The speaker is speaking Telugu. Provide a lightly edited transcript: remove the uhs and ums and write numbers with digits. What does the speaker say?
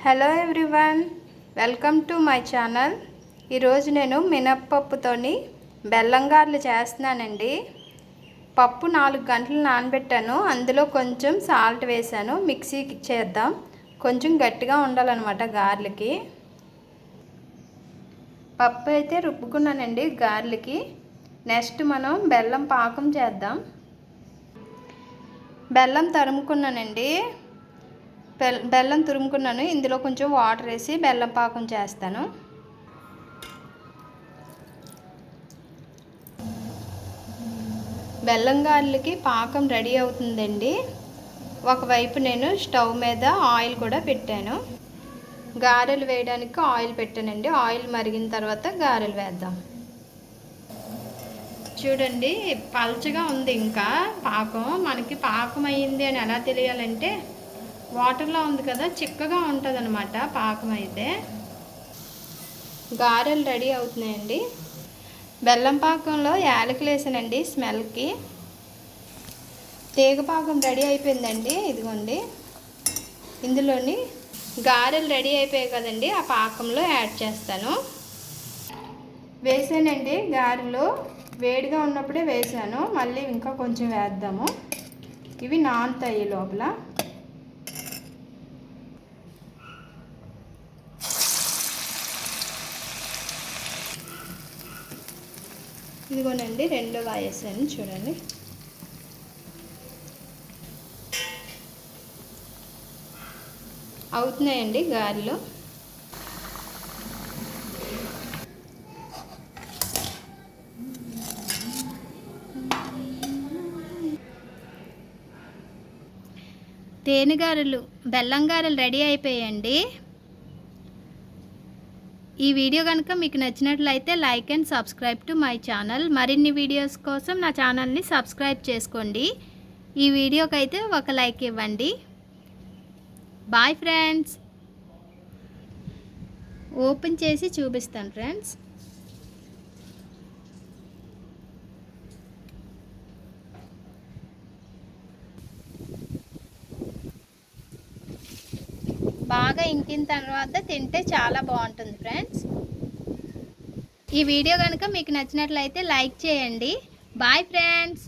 Hello everyone, welcome to my channel. ఈరోజు నేను మినప్పప్పుతోని బెల్లం గారెలు చేస్తున్నానండి. పప్పు 4 గంటలు నానబెట్టాను. అందులో కొంచెం సాల్ట్ వేసాను. మిక్సీకి చేద్దాం. కొంచెం గట్టిగా ఉండాలన్నమాట గారెలకి. పప్పు అయితే రుబ్బుకున్నానండి గారెలకి. నెక్స్ట్ మనం బెల్లం పాకం చేద్దాం. బెల్లం తరుముకున్నానండి. బెల్లం తురుముకున్నాను. ఇందులో కొంచెం వాటర్ వేసి బెల్లం పాకం చేస్తాను. బెల్లం గారెలకి పాకం రెడీ అవుతుందండి. ఒకవైపు నేను స్టవ్ మీద ఆయిల్ కూడా పెట్టాను. గారెలు వేయడానికి ఆయిల్ పెట్టానండి. ఆయిల్ మరిగిన తర్వాత గారెలు వేద్దాం. చూడండి, పల్చగా ఉంది. ఇంకా పాకం మనకి పాకం అయ్యింది అని ఎలా తెలియాలంటే వాటర్లో ఉంది కదా, చిక్కగా ఉంటుంది అన్నమాట పాకం. అయితే గారెలు రెడీ అవుతున్నాయండి. బెల్లం పాకంలో యాలకులు వేసానండి స్మెల్కి. తీగ పాకం రెడీ అయిపోయిందండి. ఇదిగోండి, ఇందులోని గారెలు రెడీ అయిపోయాయి కదండి, ఆ పాకంలో యాడ్ చేస్తాను. వేసానండి గారెలు. వేడిగా ఉన్నప్పుడే వేసాను. మళ్ళీ ఇంకా కొంచెం వేద్దాము. ఇవి నానుతాయి లోపల. ఇదిగోనండి, రెండోగా వేసాను. చూడండి, అవుతున్నాయండి గారెలు. తేనెగారెలు, బెల్లం గారెలు రెడీ అయిపోయాయండి. ఈ వీడియో కనుక మీకు నచ్చినట్లయితే like and subscribe to my channel. మరిన్ని వీడియోస్ కోసం నా ఛానల్ని సబ్స్క్రైబ్ చేసుకోండి. ఈ వీడియోకి అయితే ఒక లైక్ ఇవ్వండి. Bye friends. ఓపెన్ చేసి చూపిస్తాను ఫ్రెండ్స్. బాగా ఇంకిన తర్వాత తింటే చాలా బాగుంటుంది ఫ్రెండ్స్. ఈ వీడియో కనుక మీకు నచ్చినట్లయితే లైక్ చేయండి. Bye friends.